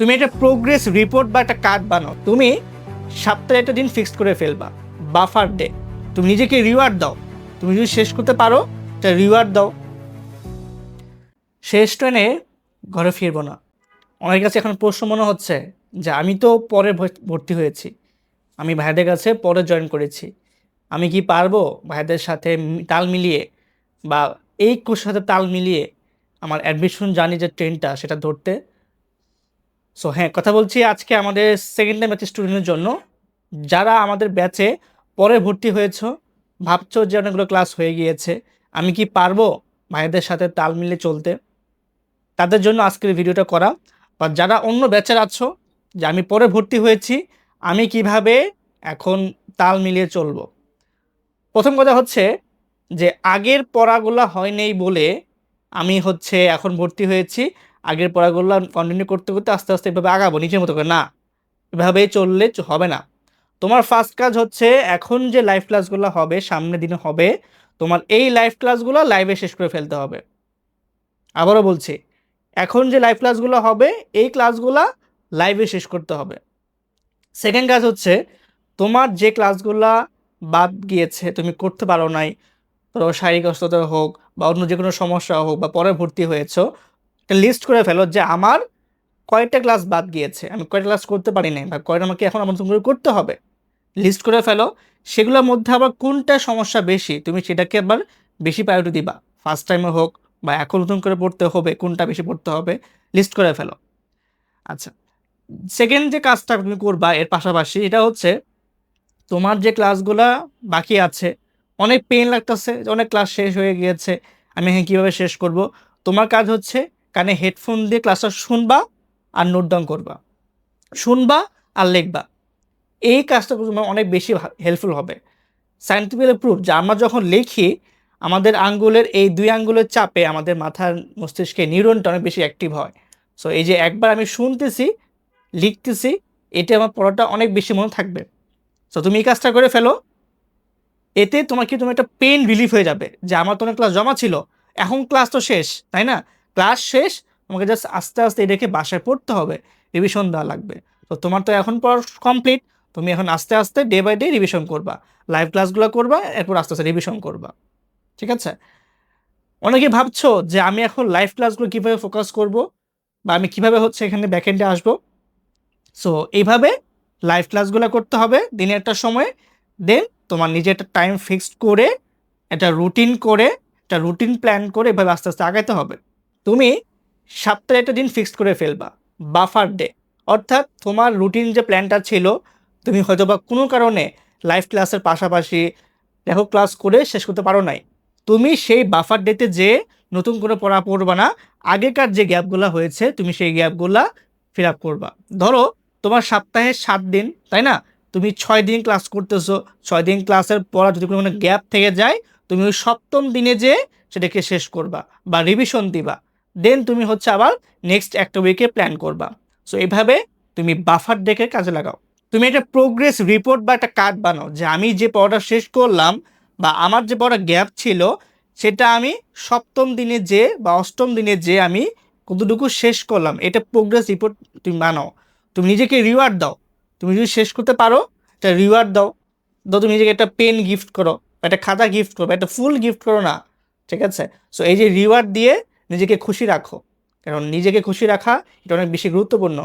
তুমি একটা progress report বা একটা কার্ড বানাও। তুমি সপ্তাহে একটা দিন ফিক্সড করে ফেলবা, বাফার ডে। তুমি নিজেকে রিওয়ার্ড দাও। তুমি যদি শেষ করতে পারো একটা রিওয়ার্ড দাও। শেষ ট্রেনে ঘরে ফিরবো না। অনেকের কাছে এখন প্রশ্ন মনে হচ্ছে যে আমি তো পরে ভর্তি হয়েছি, আমি ভাইদের কাছে পরে জয়েন করেছি, আমি কি পারবো ভাইদের সাথে তাল মিলিয়ে বা এই কোর্সের সাথে তাল মিলিয়ে আমার অ্যাডমিশন জার্নি যে ট্রেনটা সেটা ধরতে। সো হ্যাঁ, কথা বলছি আজকে আমাদের সেকেন্ড টাইম ব্যাচের স্টুডেন্টের জন্য, যারা আমাদের ব্যাচে পরে ভর্তি হয়েছো, ভাবছো যে অনেকগুলো ক্লাস হয়ে গিয়েছে, আমি কি পারবো ভাইদের সাথে তাল মিলিয়ে চলতে, তাদের জন্য আজকের ভিডিওটা করা। বা যারা অন্য ব্যাচের আছো যে আমি পরে ভর্তি হয়েছি, আমি কিভাবে এখন তাল মিলিয়ে চলবো। প্রথম কথা হচ্ছে যে আগের পড়াগুলো হয় নেই বলে আমি এখন ভর্তি হয়েছি, আগের পড়াগুলো কন্টিনিউ করতে করতে আস্তে আস্তে এভাবে আগাবো নিজের মতো করে, না, এভাবেই চললে হবে না। তোমার ফার্স্ট কাজ হচ্ছে এখন যে লাইভ ক্লাসগুলো হবে, সামনের দিনে হবে, তোমার এই লাইভ ক্লাসগুলো লাইভে শেষ করে ফেলতে হবে। আবারও বলছি, এখন যে লাইভ ক্লাসগুলো হবে এই ক্লাসগুলো লাইভে শেষ করতে হবে। সেকেন্ড কাজ হচ্ছে তোমার যে ক্লাসগুলো বাদ গিয়েছে, তুমি করতে পারো নাই, ধরো শারীরিক অসুস্থতা হোক বা অন্য যে কোনো সমস্যা হোক বা পরে ভর্তি হয়েছো, একটা লিস্ট করে ফেলো যে আমার কয়টা ক্লাস বাদ গিয়েছে, আমি কয়টা ক্লাস করতে পারি নাই বা কয়টা আমাকে এখন আমার নতুন করে করতে হবে। লিস্ট করে ফেলো। সেগুলোর মধ্যে আবার কোনটা সমস্যা বেশি তুমি সেটাকে আবার বেশি প্রায়োরিটি দিবা, ফার্স্ট টাইমে হোক বা এখন নতুন করে পড়তে হবে, কোনটা বেশি পড়তে হবে লিস্ট করে ফেলো। আচ্ছা, সেকেন্ড যে কাজটা তুমি করবা এর পাশাপাশি, এটা হচ্ছে তোমার যে ক্লাসগুলা বাকি আছে, অনেক পেন লাগতেছে, অনেক ক্লাস শেষ হয়ে গিয়েছে, আমি কীভাবে শেষ করব। তোমার কাজ হচ্ছে কানে হেডফোন দিয়ে ক্লাসটা শুনবা আর নোট ডাউন করবা, শুনবা আর লিখবা। এই কাজটা তোমার অনেক বেশি হেল্পফুল হবে। সায়েন্টিফিক্যালি প্রুফ যে আমরা যখন লিখি, আমাদের আঙ্গুলের এই দুই আঙ্গুলের চাপে আমাদের মাথার মস্তিষ্কে নিউরনটা অনেক বেশি অ্যাক্টিভ হয়। সো এই যে একবার আমি শুনতেছি, লিখতেছি, এটা আমার পড়াটা অনেক বেশি মনে থাকবে। সো তুমি এই কাজটা করে ফেলো। এতে তোমার একটা পেন রিলিফ হয়ে যাবে যে আমার তো অনেক ক্লাস জমা ছিল, এখন ক্লাস তো শেষ, তাই না? ক্লাস শেষ, তোমাকে জাস্ট আস্তে আস্তে এই রেখে বাসায় পড়তে হবে, রিভিশন দেওয়া লাগবে। তো তোমার তো এখন পড়া কমপ্লিট, তুমি এখন আস্তে আস্তে ডে বাই ডে রিভিশন করবা, লাইভ ক্লাসগুলো করবা, এরপর আস্তে আস্তে রিভিশন করবা। ঠিক আছে? অনেকে ভাবছো যে আমি এখন লাইভ ক্লাসগুলো কীভাবে ফোকাস করব বা আমি কীভাবে এখানে ব্যাকএন্ডে আসবো। সো এইভাবে লাইভ ক্লাসগুলো করতে হবে দিনে একটা সময়। দেন তোমার নিজে একটা টাইম ফিক্সড করে, একটা রুটিন প্ল্যান করে এভাবে আস্তে আস্তে আগাইতে হবে। তুমি সপ্তাহে একটা দিন ফিক্সড করে ফেলবা, বাফার ডে। অর্থাৎ তোমার রুটিন যে প্ল্যানটা ছিল, তুমি হয়তোবা কোনো কারণে লাইভ ক্লাসের পাশাপাশি দেখো ক্লাস করে শেষ করতে পারো নাই, তুমি সেই বাফার ডেতে যে নতুন করে পড়া পড়বা না, আগেকার যে গ্যাপগুলো হয়েছে তুমি সেই গ্যাপগুলা ফিল আপ করবা। ধরো তোমার সপ্তাহে 7 দিন, তাই না? তুমি 6 দিন ক্লাস করতেছো, 6 দিন ক্লাসের পড়া যদি কোনো গ্যাপ থেকে যায়, তুমি ওই সপ্তম দিনে যে সেটাকে শেষ করবা বা রিভিশন দিবা। দেন তুমি আবার নেক্সট একটা উইকে প্ল্যান করবা। সো এইভাবে তুমি বাফার ডেকে কাজে লাগাও। তুমি একটা প্রোগ্রেস রিপোর্ট বা একটা কার্ড বানাও যে আমি যে পড়াটা শেষ করলাম বা আমার যে পড়া গ্যাপ ছিল, সেটা আমি সপ্তম দিনে যে বা অষ্টম দিনে যে আমি কতটুকু শেষ করলাম, এটা প্রোগ্রেস রিপোর্ট তুমি বানাও। তুমি নিজেকে রিওয়ার্ড দাও। তুমি যদি শেষ করতে পারো একটা রিওয়ার্ড দাও। তুমি নিজেকে একটা পেন গিফট করো, একটা খাতা গিফট করো, একটা ফুল গিফট করো না। ঠিক আছে? সো এই যে রিওয়ার্ড দিয়ে নিজেকে খুশি রাখো, কারণ নিজেকে খুশি রাখা এটা অনেক বেশি গুরুত্বপূর্ণ,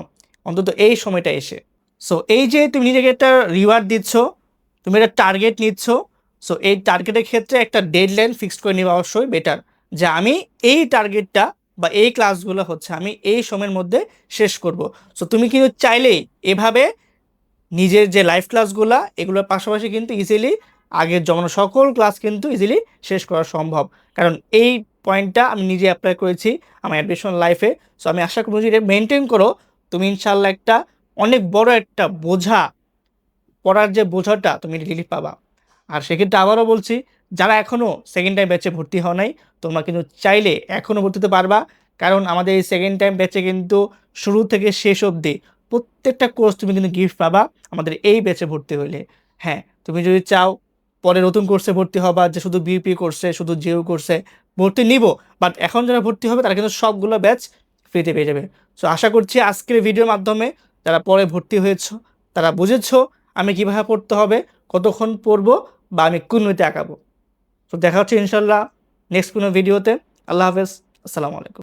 অন্তত এই সময়টা এসে। সো এই যে তুমি নিজেকে একটা রিওয়ার্ড দিচ্ছ, তুমি একটা টার্গেট নিচ্ছ, সো এই টার্গেটের ক্ষেত্রে একটা ডেডলাইন ফিক্সড করে নেওয়া অবশ্যই বেটার, যে আমি এই টার্গেটটা বা এই ক্লাসগুলো আমি এই সময়ের মধ্যে শেষ করব। সো তুমি কিন্তু চাইলেই এভাবে নিজের যে লাইভ ক্লাসগুলো, এগুলোর পাশাপাশি কিন্তু ইজিলি আগের জমানো সকল ক্লাস কিন্তু ইজিলি শেষ করা সম্ভব। কারণ এই পয়েন্টটা আমি নিজে অ্যাপ্লাই করেছি আমার অ্যাডমিশন লাইফে। সো আমি আশা করি যে মেনটেন করো, তুমি ইনশাল্লাহ একটা অনেক বড় একটা বোঝা, পড়ার যে বোঝাটা তুমি রিলিফ পাবা। আর সেক্ষেত্রে আবারও বলছি, যারা এখনও সেকেন্ড টাইম ব্যাচে ভর্তি হও নাই, তোমরা কিন্তু চাইলে এখনও ভর্তি হতে পারবা। কারণ আমাদের এই সেকেন্ড টাইম ব্যাচে কিন্তু শুরু থেকে শেষ অবধি প্রত্যেকটা কোর্স তুমি কিন্তু গিফট পাবা আমাদের এই ব্যাচে ভর্তি হইলে। হ্যাঁ, তুমি যদি চাও পরে নতুন কোর্সে ভর্তি হবা, যে শুধু বিউপি কোর্সে, শুধু জিও কোর্সে ভর্তি নিব, বাট এখন যারা ভর্তি হবে তারা কিন্তু সবগুলো ব্যাচ ফ্রিতে পেয়ে যাবে। সো আশা করছি আজকের ভিডিওর মাধ্যমে যারা পরে ভর্তি হয়েছো তারা বুঝেছো আমি কীভাবে পড়তে হবে, কতক্ষণ পড়বো বা আমি কোন ওয়েতে আঁকাবো। তো দেখা হচ্ছে ইনশাল্লাহ নেক্সট কোনো ভিডিওতে। আল্লাহ হাফেজ, আসসালামু আলাইকুম।